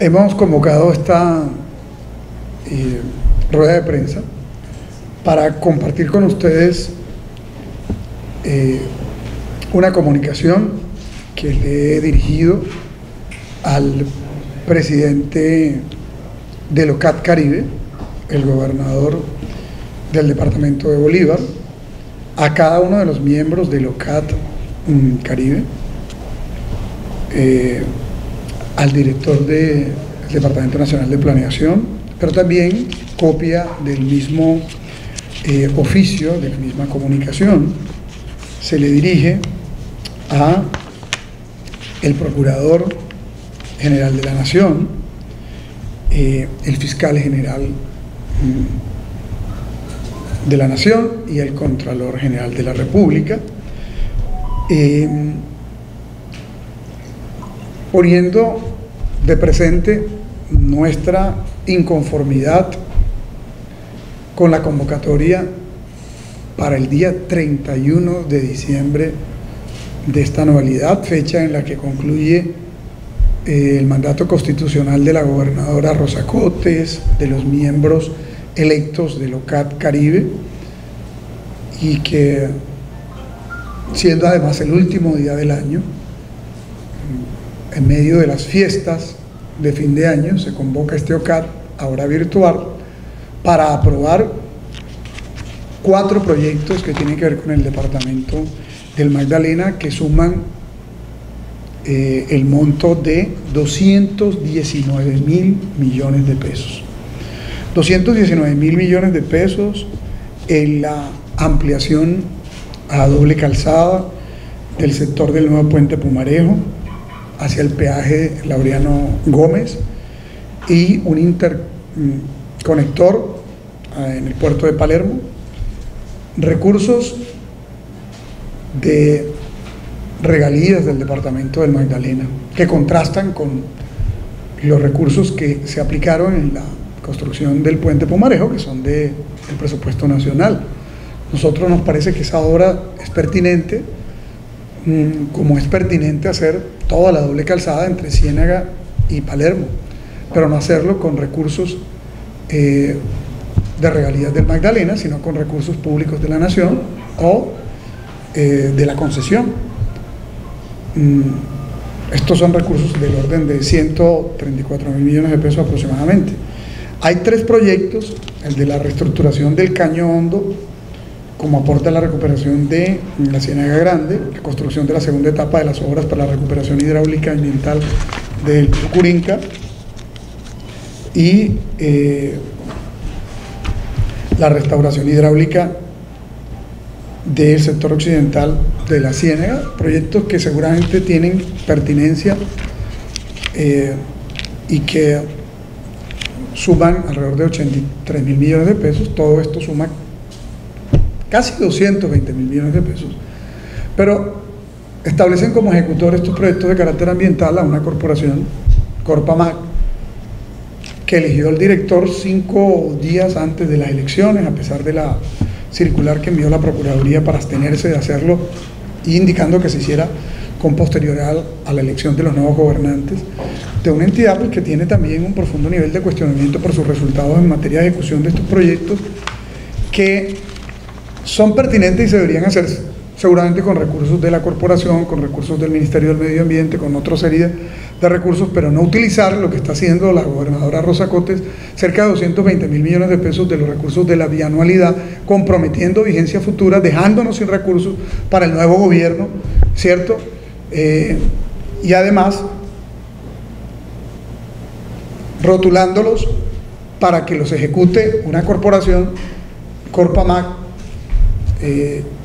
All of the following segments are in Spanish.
Hemos convocado esta rueda de prensa para compartir con ustedes una comunicación que le he dirigido al presidente del OCAT Caribe, el gobernador del departamento de Bolívar, a cada uno de los miembros del OCAT Caribe, al director del Departamento Nacional de Planeación, pero también copia del mismo oficio, de la misma comunicación, se le dirige a el Procurador General de la Nación, el Fiscal General de la Nación y el Contralor General de la República, poniendo de presente nuestra inconformidad con la convocatoria para el día 31 de diciembre de esta anualidad, fecha en la que concluye el mandato constitucional de la gobernadora Rosa Cotes, de los miembros electos del OCAT Caribe, y que, siendo además el último día del año, en medio de las fiestas de fin de año, se convoca este OCAT, ahora virtual, para aprobar 4 proyectos que tienen que ver con el departamento del Magdalena, que suman el monto de 219.000 millones de pesos. 219.000 millones de pesos en la ampliación a doble calzada del sector del nuevo puente Pumarejo hacia el peaje Laureano Gómez y un interconector en el puerto de Palermo, recursos de regalías del departamento del Magdalena que contrastan con los recursos que se aplicaron en la construcción del puente Pumarejo, que son del presupuesto nacional. Nosotros nos parece que esa obra es pertinente, como es pertinente hacer toda la doble calzada entre Ciénaga y Palermo, pero no hacerlo con recursos de regalías del Magdalena, sino con recursos públicos de la Nación o de la concesión. Estos son recursos del orden de 134.000 millones de pesos aproximadamente. Hay 3 proyectos: el de la reestructuración del Caño Hondo, como aporta a la recuperación de la Ciénaga Grande, la construcción de la segunda etapa de las obras para la recuperación hidráulica ambiental del Pucurinca, y la restauración hidráulica del sector occidental de la Ciénaga, proyectos que seguramente tienen pertinencia y que suman alrededor de 83.000 millones de pesos. Todo esto suma casi 220.000 millones de pesos, pero establecen como ejecutor estos proyectos de carácter ambiental a una corporación, Corpamac, que eligió el director 5 días antes de las elecciones, a pesar de la circular que envió la Procuraduría para abstenerse de hacerlo, indicando que se hiciera con posterioridad a la elección de los nuevos gobernantes, de una entidad que tiene también un profundo nivel de cuestionamiento por sus resultados en materia de ejecución de estos proyectos, que son pertinentes y se deberían hacer seguramente con recursos de la corporación, con recursos del Ministerio del Medio Ambiente, con otra serie de recursos, pero no utilizar lo que está haciendo la gobernadora Rosa Cotes, cerca de 220.000 millones de pesos de los recursos de la bianualidad, comprometiendo vigencia futura, dejándonos sin recursos para el nuevo gobierno, ¿cierto? Y además rotulándolos para que los ejecute una corporación, Corpamac,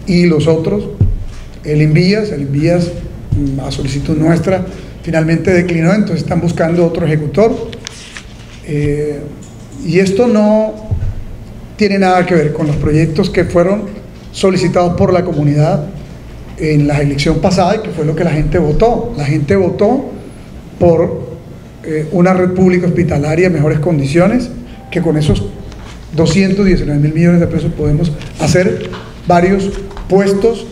y los otros, el Invías a solicitud nuestra finalmente declinó, entonces están buscando otro ejecutor, y esto no tiene nada que ver con los proyectos que fueron solicitados por la comunidad en la elección pasada, y que fue lo que la gente votó. La gente votó por una red pública hospitalaria en mejores condiciones, que con esos 219.000 millones de pesos podemos hacer varios puestos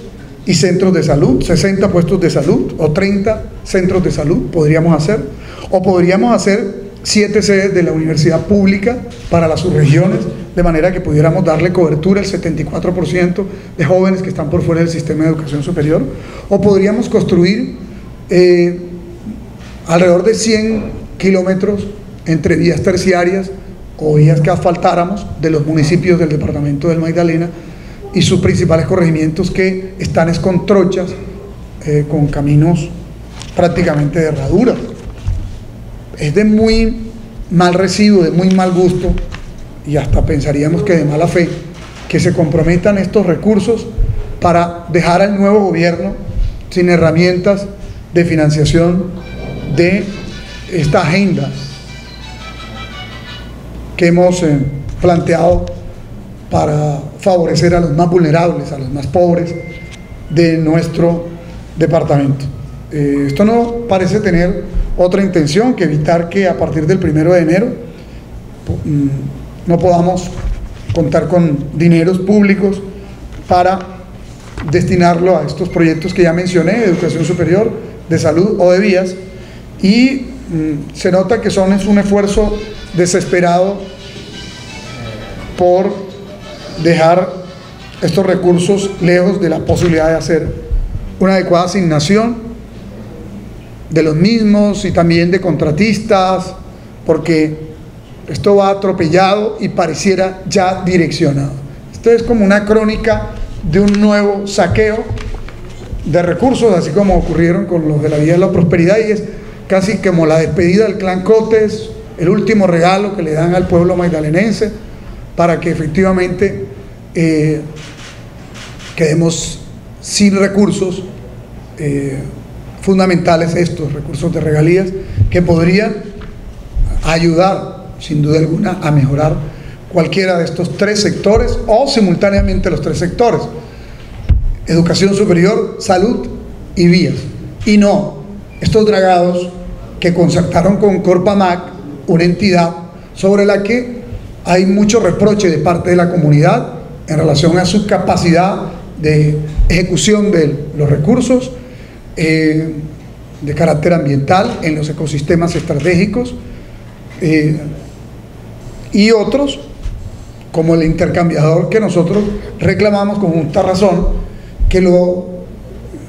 y centros de salud, 60 puestos de salud o 30 centros de salud podríamos hacer, o podríamos hacer 7 sedes de la universidad pública para las subregiones, de manera que pudiéramos darle cobertura al 74% de jóvenes que están por fuera del sistema de educación superior, o podríamos construir alrededor de 100 kilómetros entre vías terciarias o vías que asfaltáramos de los municipios del departamento del Magdalena y sus principales corregimientos, que están con trochas, con caminos prácticamente de herradura. Es de muy mal recibo, de muy mal gusto, y hasta pensaríamos que de mala fe, que se comprometan estos recursos para dejar al nuevo gobierno sin herramientas de financiación de esta agenda que hemos planteado para favorecer a los más vulnerables, a los más pobres de nuestro departamento. Esto no parece tener otra intención que evitar que a partir del 1 de enero no podamos contar con dineros públicos para destinarlo a estos proyectos que ya mencioné, de educación superior, de salud o de vías, y se nota que es un esfuerzo desesperado por dejar estos recursos lejos de la posibilidad de hacer una adecuada asignación de los mismos y también de contratistas, porque esto va atropellado y pareciera ya direccionado. Esto es como una crónica de un nuevo saqueo de recursos, así como ocurrieron con los de la Vía de la Prosperidad, y es casi como la despedida del clan Cotes, el último regalo que le dan al pueblo magdalenense para que efectivamente quedemos sin recursos fundamentales, estos recursos de regalías que podrían ayudar sin duda alguna a mejorar cualquiera de estos 3 sectores o simultáneamente los 3 sectores: educación superior, salud y vías, y no estos dragados que concertaron con Corpamac, una entidad sobre la que hay mucho reproche de parte de la comunidad en relación a su capacidad de ejecución de los recursos de carácter ambiental en los ecosistemas estratégicos, y otros como el intercambiador que nosotros reclamamos con justa razón que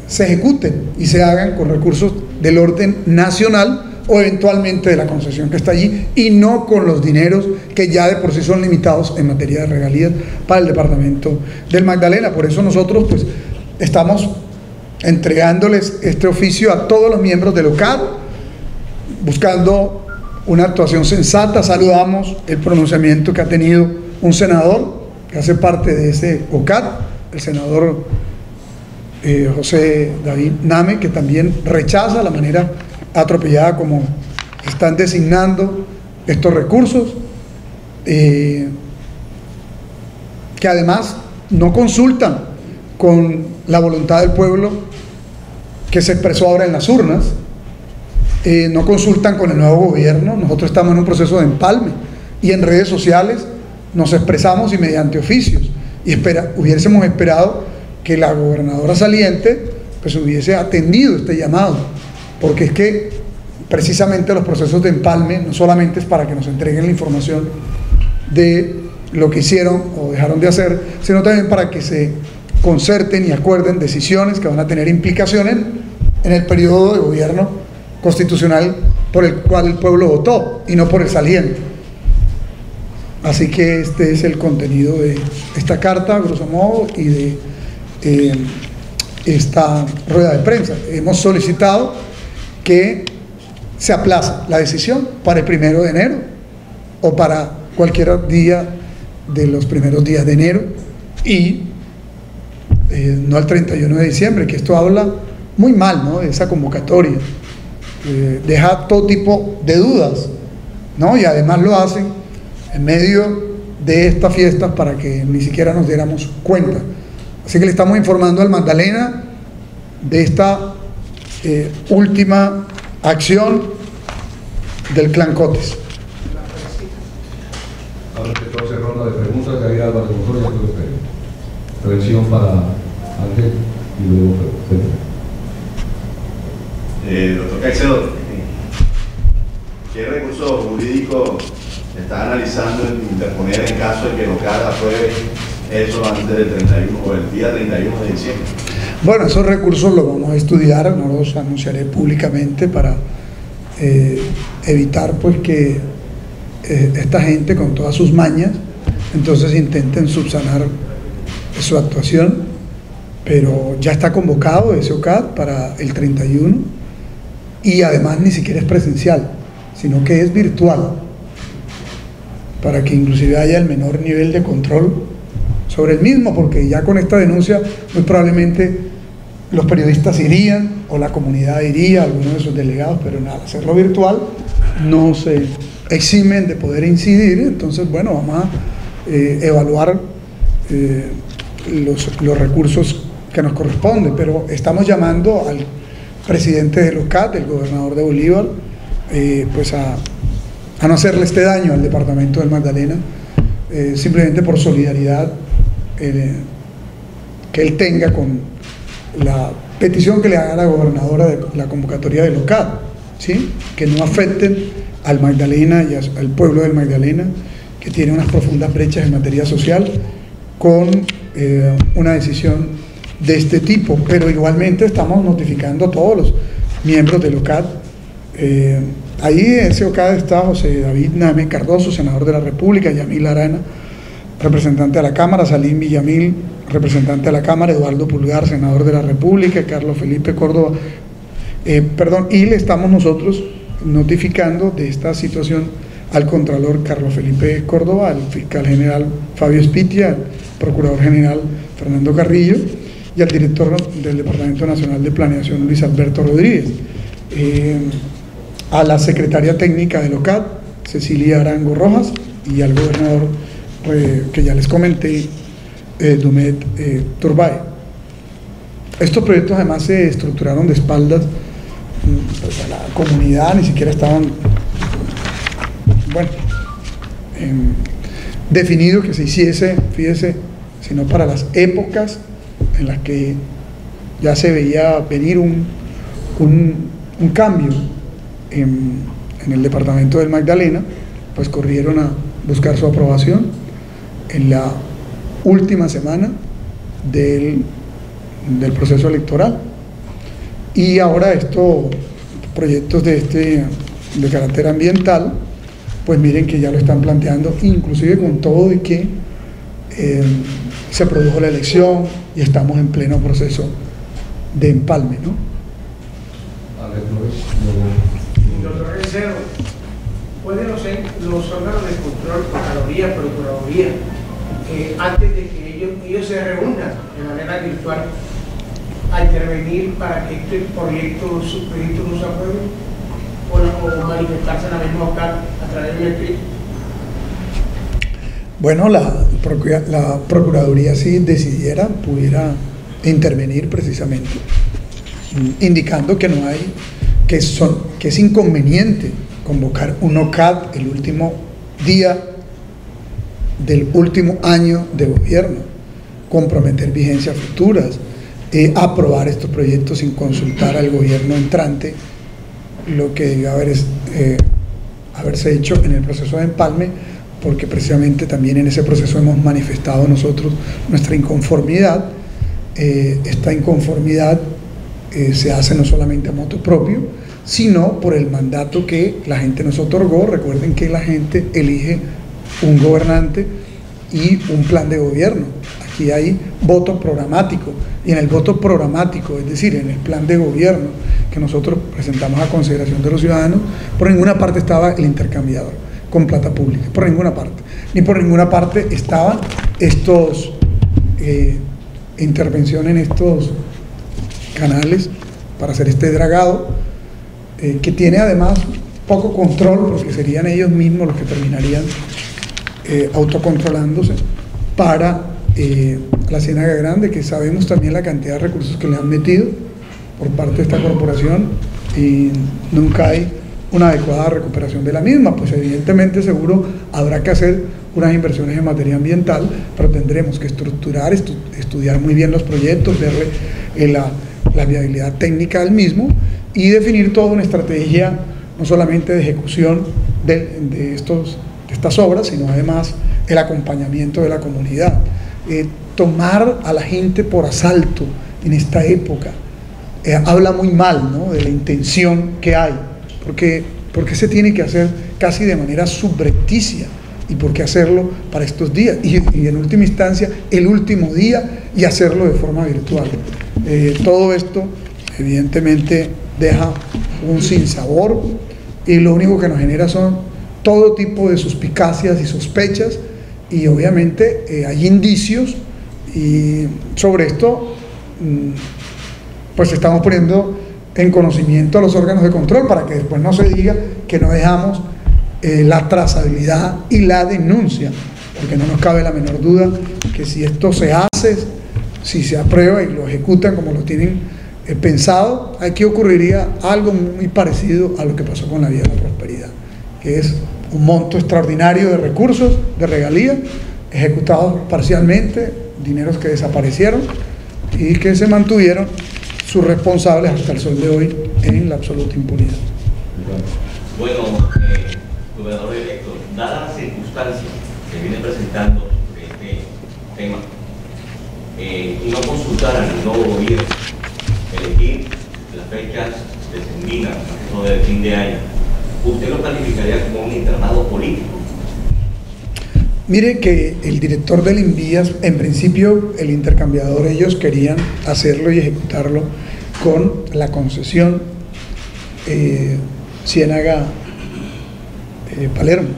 se ejecuten y se hagan con recursos del orden nacional o eventualmente de la concesión que está allí, y no con los dineros que ya de por sí son limitados en materia de regalías para el departamento del Magdalena. Por eso nosotros pues estamos entregándoles este oficio a todos los miembros del OCAD, buscando una actuación sensata. Saludamos el pronunciamiento que ha tenido un senador que hace parte de ese OCAD, el senador José David Name, que también rechaza la manera atropellada como están designando estos recursos, que además no consultan con la voluntad del pueblo que se expresó ahora en las urnas, no consultan con el nuevo gobierno. Nosotros estamos en un proceso de empalme y en redes sociales nos expresamos y mediante oficios, y hubiésemos esperado que la gobernadora saliente pues hubiese atendido este llamado, porque es que precisamente los procesos de empalme no solamente es para que nos entreguen la información de lo que hicieron o dejaron de hacer, sino también para que se concerten y acuerden decisiones que van a tener implicaciones en el periodo de gobierno constitucional por el cual el pueblo votó y no por el saliente. Así que este es el contenido de esta carta, grosso modo, y de esta rueda de prensa. Hemos solicitado que se aplace la decisión para el 1 de enero o para cualquier día de los primeros días de enero, y no al 31 de diciembre, que esto habla muy mal, ¿no?, de esa convocatoria, deja todo tipo de dudas, ¿no?, y además lo hacen en medio de estas fiestas para que ni siquiera nos diéramos cuenta. Así que le estamos informando al Magdalena de esta última acción del clan Cotes. Ahora que todo se ronda de preguntas, Javier Álvarez Montoya, Arturo Pérez. Prevención para Ángel y luego Pedro. Doctor Caicedo, ¿qué recursos jurídicos está analizando interponer en caso de que el OCAD apruebe eso antes del 31 o el día 31 de diciembre? Bueno, esos recursos los vamos a estudiar, no los anunciaré públicamente para evitar pues que esta gente con todas sus mañas entonces intenten subsanar su actuación, pero ya está convocado ese OCAD para el 31 y además ni siquiera es presencial, sino que es virtual, para que inclusive haya el menor nivel de control sobre el mismo, porque ya con esta denuncia muy probablemente los periodistas irían o la comunidad iría, algunos de sus delegados, pero nada, hacerlo virtual no se eximen de poder incidir. Entonces bueno, vamos a evaluar los recursos que nos corresponden, pero estamos llamando al presidente del OCAD, el gobernador de Bolívar, pues a no hacerle este daño al departamento del Magdalena, simplemente por solidaridad que él tenga con la petición que le haga la gobernadora de la convocatoria del OCAD, ¿sí? Que no afecten al Magdalena y al pueblo del Magdalena, que tiene unas profundas brechas en materia social, con una decisión de este tipo. Pero igualmente estamos notificando a todos los miembros del OCAD. Ahí en ese OCAD está José David Name Cardoso, senador de la República, Yamil Arana, representante de la Cámara, Salim Villamil, representante de la Cámara, Eduardo Pulgar, senador de la República, Carlos Felipe Córdoba, y le estamos nosotros notificando de esta situación al Contralor Carlos Felipe Córdoba, al Fiscal General Fabio Spitia, al Procurador General Fernando Carrillo y al Director del Departamento Nacional de Planeación Luis Alberto Rodríguez, a la Secretaria Técnica del OCAD, Cecilia Arango Rojas, y al Gobernador, que ya les comenté, Dumet Turbay. Estos proyectos además se estructuraron de espaldas pues a la comunidad, ni siquiera estaban, bueno, definido que se hiciese, fíjese, sino para las épocas en las que ya se veía venir un cambio en el departamento del Magdalena, pues corrieron a buscar su aprobación en la última semana del proceso electoral. Y ahora estos proyectos de carácter ambiental, pues miren que ya lo están planteando, inclusive con todo y que se produjo la elección y estamos en pleno proceso de empalme, ¿no? Doctor Recero, ¿pueden los órganos de control, Contraloría, Procuraduría, antes de que ellos se reúnan de manera virtual, a intervenir para que este proyecto, subproyecto no se apruebe, o manifestarse en la misma OCAD a través de un escrito? Bueno, la Procuraduría, si decidiera, pudiera intervenir precisamente, indicando que no hay, que es inconveniente convocar un OCAD el último día del último año de gobierno, comprometer vigencias futuras, aprobar estos proyectos sin consultar al gobierno entrante, lo que debió haberse hecho en el proceso de empalme, porque precisamente también en ese proceso hemos manifestado nosotros nuestra inconformidad. Esta inconformidad se hace no solamente a motu propio, sino por el mandato que la gente nos otorgó. Recuerden que la gente elige un gobernante y un plan de gobierno. Aquí hay voto programático, y en el voto programático, es decir, en el plan de gobierno que nosotros presentamos a consideración de los ciudadanos, por ninguna parte estaba el intercambiador con plata pública, por ninguna parte, ni por ninguna parte estaban estos intervención en estos canales para hacer este dragado, que tiene además poco control, porque serían ellos mismos los que terminarían autocontrolándose para la Ciénaga Grande, que sabemos también la cantidad de recursos que le han metido por parte de esta corporación y nunca hay una adecuada recuperación de la misma. Pues evidentemente seguro habrá que hacer unas inversiones en materia ambiental, pero tendremos que estructurar, estudiar muy bien los proyectos, verle la viabilidad técnica del mismo y definir toda una estrategia no solamente de ejecución de estas obras, sino además el acompañamiento de la comunidad. Tomar a la gente por asalto en esta época habla muy mal, ¿no?, de la intención que hay, porque se tiene que hacer casi de manera subrepticia, y por qué hacerlo para estos días, y en última instancia el último día, y hacerlo de forma virtual. Todo esto evidentemente deja un sinsabor, y lo único que nos genera son todo tipo de suspicacias y sospechas, y obviamente hay indicios, y sobre esto pues estamos poniendo en conocimiento a los órganos de control, para que después no se diga que no dejamos la trazabilidad y la denuncia, porque no nos cabe la menor duda que si esto se hace, si se aprueba y lo ejecutan como lo tienen pensado, aquí ocurriría algo muy parecido a lo que pasó con la Vía de la Prosperidad, que es un monto extraordinario de recursos, de regalías, ejecutados parcialmente, dineros que desaparecieron y que se mantuvieron sus responsables hasta el sol de hoy en la absoluta impunidad. Bueno, gobernador electo, dadas las circunstancias que viene presentando este tema, y no consultar al nuevo gobierno, elegir las fechas decembrinas, no del fin de año, ¿usted lo calificaría como un internado político? Mire que el director del Invías, en principio el intercambiador, ellos querían hacerlo y ejecutarlo con la concesión Ciénaga Palermo,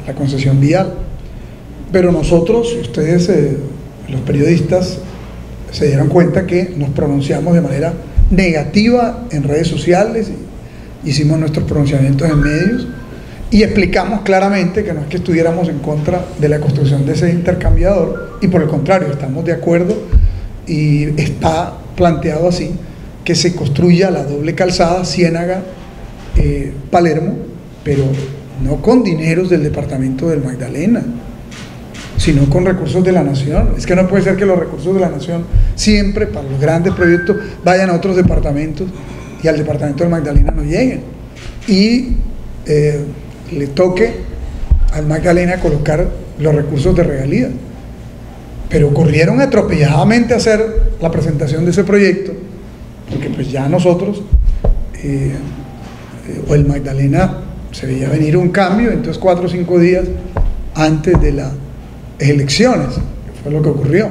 la concesión vial, pero nosotros, ustedes los periodistas se dieron cuenta que nos pronunciamos de manera negativa en redes sociales, hicimos nuestros pronunciamientos en medios y explicamos claramente que no es que estuviéramos en contra de la construcción de ese intercambiador, y por el contrario, estamos de acuerdo, y está planteado así, que se construya la doble calzada Ciénaga Palermo, pero no con dineros del departamento del Magdalena, sino con recursos de la nación. Es que no puede ser que los recursos de la nación siempre para los grandes proyectos vayan a otros departamentos y al departamento del Magdalena no lleguen, y le toque al Magdalena colocar los recursos de regalía. Pero corrieron atropelladamente a hacer la presentación de ese proyecto, porque pues ya nosotros o el Magdalena se veía venir un cambio. Entonces 4 o 5 días antes de las elecciones, que fue lo que ocurrió,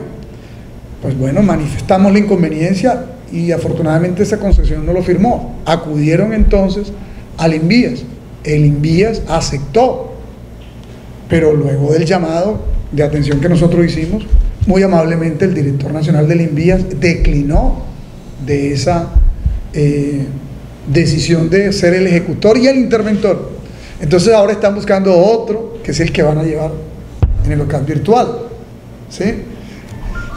pues bueno, manifestamos la inconveniencia y afortunadamente esa concesión no lo firmó. Acudieron entonces al Invías, el Invías aceptó, pero luego del llamado de atención que nosotros hicimos, muy amablemente el director nacional del Invías declinó de esa decisión de ser el ejecutor y el interventor. Entonces ahora están buscando otro, que es el que van a llevar en el local virtual, ¿sí?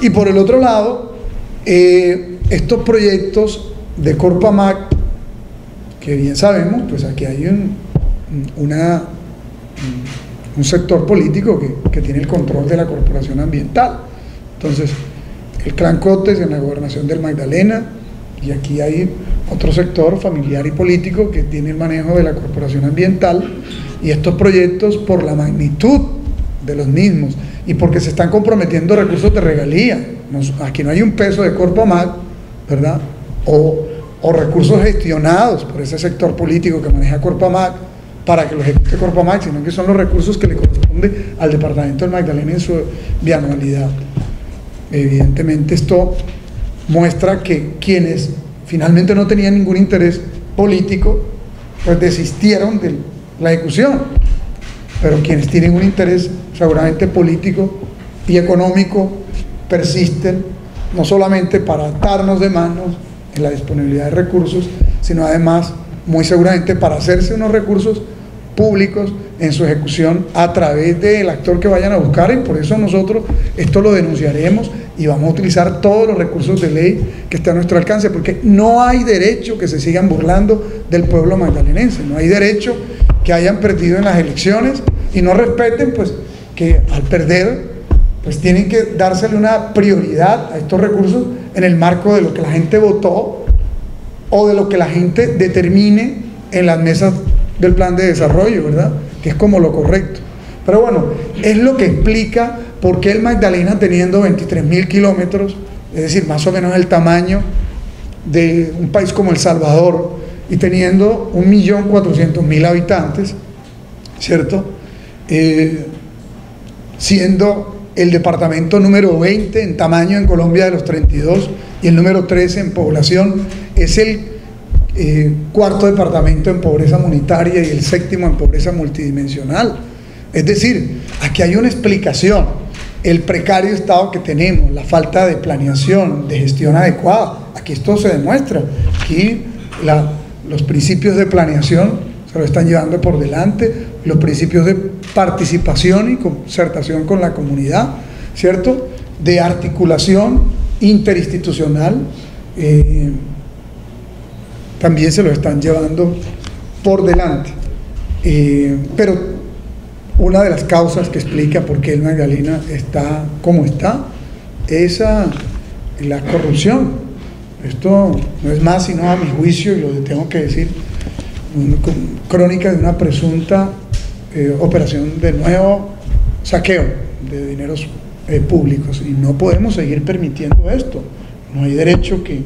Y por el otro lado, estos proyectos de Corpamac, que bien sabemos, pues aquí hay un sector político que tiene el control de la corporación ambiental. Entonces, el clan Cotes en la gobernación del Magdalena, y aquí hay otro sector familiar y político que tiene el manejo de la corporación ambiental, y estos proyectos, por la magnitud de los mismos y porque se están comprometiendo recursos de regalía, aquí no hay un peso de Corpamac, ¿verdad? O recursos gestionados por ese sector político que maneja Corpamac para que lo ejecute Corpamac, sino que son los recursos que le corresponde al departamento del Magdalena en su bianualidad. Evidentemente esto muestra que quienes finalmente no tenían ningún interés político, pues desistieron de la ejecución, pero quienes tienen un interés seguramente político y económico persisten, no solamente para atarnos de manos en la disponibilidad de recursos, sino además muy seguramente para hacerse unos recursos públicos en su ejecución a través del actor que vayan a buscar, y por eso nosotros esto lo denunciaremos y vamos a utilizar todos los recursos de ley que están a nuestro alcance, porque no hay derecho que se sigan burlando del pueblo magdalenense, no hay derecho que hayan perdido en las elecciones y no respeten, pues, que al perder pues tienen que dársele una prioridad a estos recursos en el marco de lo que la gente votó o de lo que la gente determine en las mesas del plan de desarrollo, ¿verdad? Que es como lo correcto. Pero bueno, es lo que explica por qué el Magdalena, teniendo 23.000 kilómetros, es decir, más o menos el tamaño de un país como El Salvador, y teniendo 1.400.000 habitantes, ¿cierto? Siendo el departamento número 20 en tamaño en Colombia de los 32 y el número 13 en población, es el cuarto departamento en pobreza monetaria y el séptimo en pobreza multidimensional. Es decir, aquí hay una explicación: el precario estado que tenemos, la falta de planeación, de gestión adecuada. Aquí esto se demuestra. Aquí los principios de planeación se lo están llevando por delante, los principios de participación y concertación con la comunidad, ¿cierto? De articulación interinstitucional, también se lo están llevando por delante. Pero una de las causas que explica por qué el Magdalena está como está es la corrupción. Esto no es más sino, a mi juicio, y lo tengo que decir, crónica de una presunta operación de nuevo saqueo de dineros públicos, y no podemos seguir permitiendo esto. No hay derecho que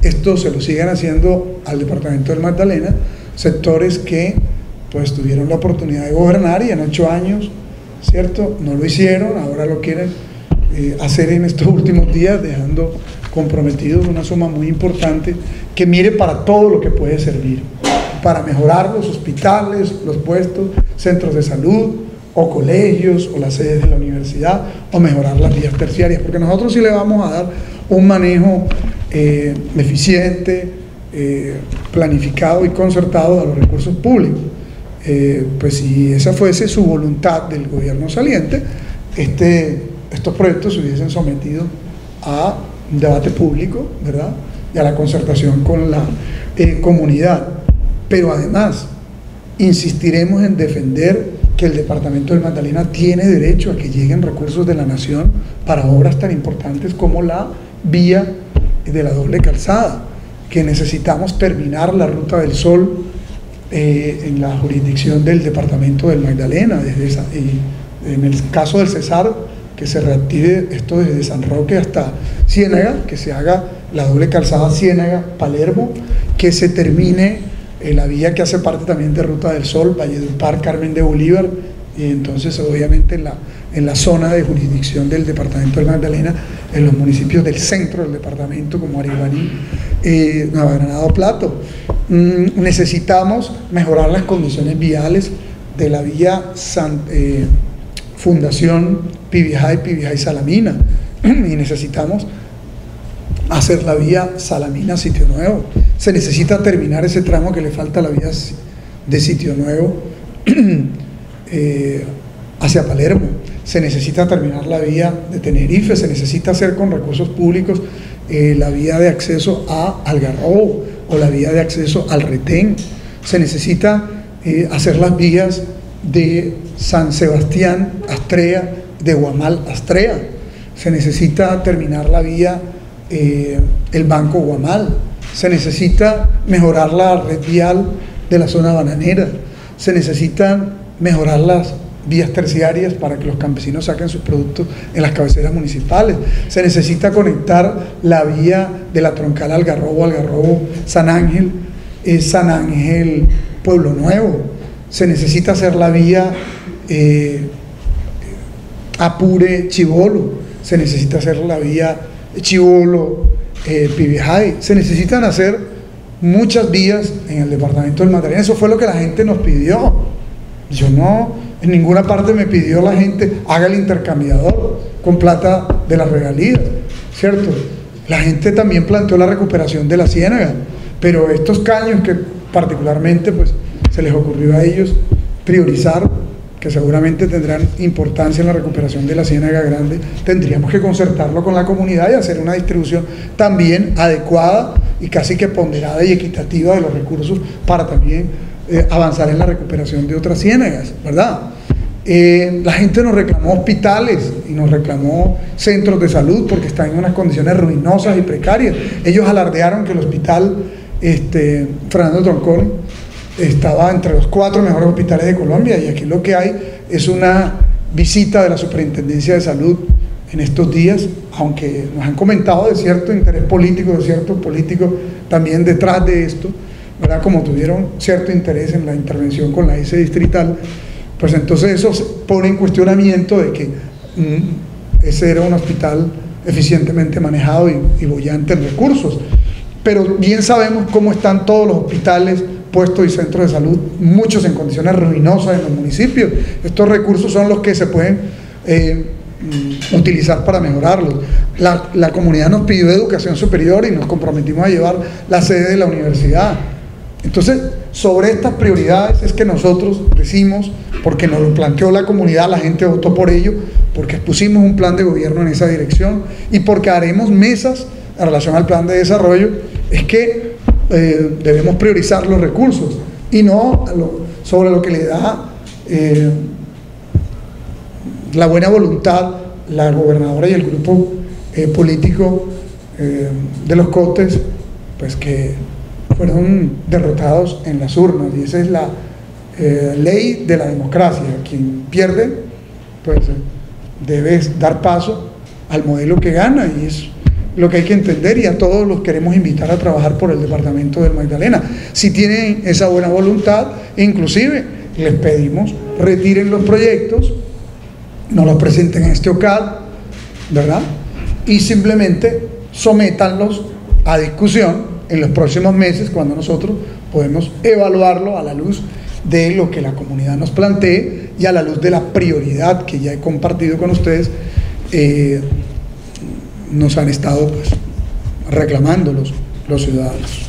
esto se lo sigan haciendo al departamento del Magdalena, sectores que pues tuvieron la oportunidad de gobernar y en 8 años, ¿cierto?, no lo hicieron, ahora lo quieren hacer en estos últimos días, dejando comprometidos una suma muy importante que mire para todo lo que puede servir, para mejorar los hospitales, los puestos, centros de salud, o colegios, o las sedes de la universidad, o mejorar las vías terciarias, porque nosotros sí le vamos a dar un manejo eficiente, planificado y concertado a los recursos públicos. Pues si esa fuese su voluntad del gobierno saliente, estos proyectos se hubiesen sometido a un debate público, ¿verdad?, y a la concertación con la comunidad. Pero además insistiremos en defender que el departamento del Magdalena tiene derecho a que lleguen recursos de la nación para obras tan importantes como la vía de la doble calzada, que necesitamos terminar la Ruta del Sol en la jurisdicción del departamento del Magdalena, en el caso del Cesar, que se reactive esto desde San Roque hasta Ciénaga, que se haga la doble calzada Ciénaga-Palermo, que se termine la vía que hace parte también de Ruta del Sol, Valledupar, Carmen de Bolívar, y entonces obviamente en la zona de jurisdicción del departamento del Magdalena, en los municipios del centro del departamento como Aribaní, Navagranado, Plato. Necesitamos mejorar las condiciones viales de la vía Fundación Pibijay-Salamina, y necesitamos hacer la vía Salamina-Sitio Nuevo. Se necesita terminar ese tramo que le falta a la vía de Sitio Nuevo hacia Palermo. Se necesita terminar la vía de Tenerife. Se necesita hacer con recursos públicos la vía de acceso a Algarrobo o la vía de acceso al Retén. Se necesita hacer las vías de San Sebastián Astrea, de Guamal Astrea. Se necesita terminar la vía el Banco Guamal. Se necesita mejorar la red vial de la zona bananera. Se necesitan mejorar las vías terciarias para que los campesinos saquen sus productos en las cabeceras municipales. Se necesita conectar la vía de la troncal Algarrobo, San Ángel, Pueblo Nuevo. Se necesita hacer la vía Apure, Chibolo. Se necesita hacer la vía Chibolo, Pibijay. Se necesitan hacer muchas vías en el departamento del Magdalena. Eso fue lo que la gente nos pidió. Yo no, en ninguna parte me pidió la gente, haga el intercambiador con plata de las regalías, ¿cierto? La gente también planteó la recuperación de la ciénaga, pero estos caños que particularmente pues se les ocurrió a ellos priorizar, que seguramente tendrán importancia en la recuperación de la ciénaga grande, tendríamos que concertarlo con la comunidad y hacer una distribución también adecuada y casi que ponderada y equitativa de los recursos para también avanzar en la recuperación de otras ciénagas, ¿verdad? La gente nos reclamó hospitales y nos reclamó centros de salud porque están en unas condiciones ruinosas y precarias. Ellos alardearon que el hospital Fernando Tronconi estaba entre los 4 mejores hospitales de Colombia, y aquí lo que hay es una visita de la Superintendencia de Salud en estos días, aunque nos han comentado de cierto interés político, de cierto político también detrás de esto, ¿verdad? Como tuvieron cierto interés en la intervención con la S distrital, pues entonces eso pone en cuestionamiento de que ese era un hospital eficientemente manejado y boyante en recursos. Pero bien sabemos cómo están todos los hospitales, puestos y centros de salud, muchos en condiciones ruinosas en los municipios. Estos recursos son los que se pueden utilizar para mejorarlos. La comunidad nos pidió educación superior y nos comprometimos a llevar la sede de la universidad. Entonces, sobre estas prioridades es que nosotros decimos, porque nos lo planteó la comunidad, la gente votó por ello, porque expusimos un plan de gobierno en esa dirección y porque haremos mesas en relación al plan de desarrollo, es que debemos priorizar los recursos y no sobre lo que le da la buena voluntad la gobernadora y el grupo político de los Cotes, pues que fueron derrotados en las urnas, y esa es la ley de la democracia. Quien pierde, pues debe dar paso al modelo que gana, y es lo que hay que entender, y a todos los queremos invitar a trabajar por el departamento del Magdalena. Si tienen esa buena voluntad, inclusive les pedimos retiren los proyectos, no los presenten en este OCAD, ¿verdad? Y simplemente sométanlos a discusión en los próximos meses, cuando nosotros podemos evaluarlo a la luz de lo que la comunidad nos plantee y a la luz de la prioridad que ya he compartido con ustedes, nos han estado pues reclamando los ciudadanos.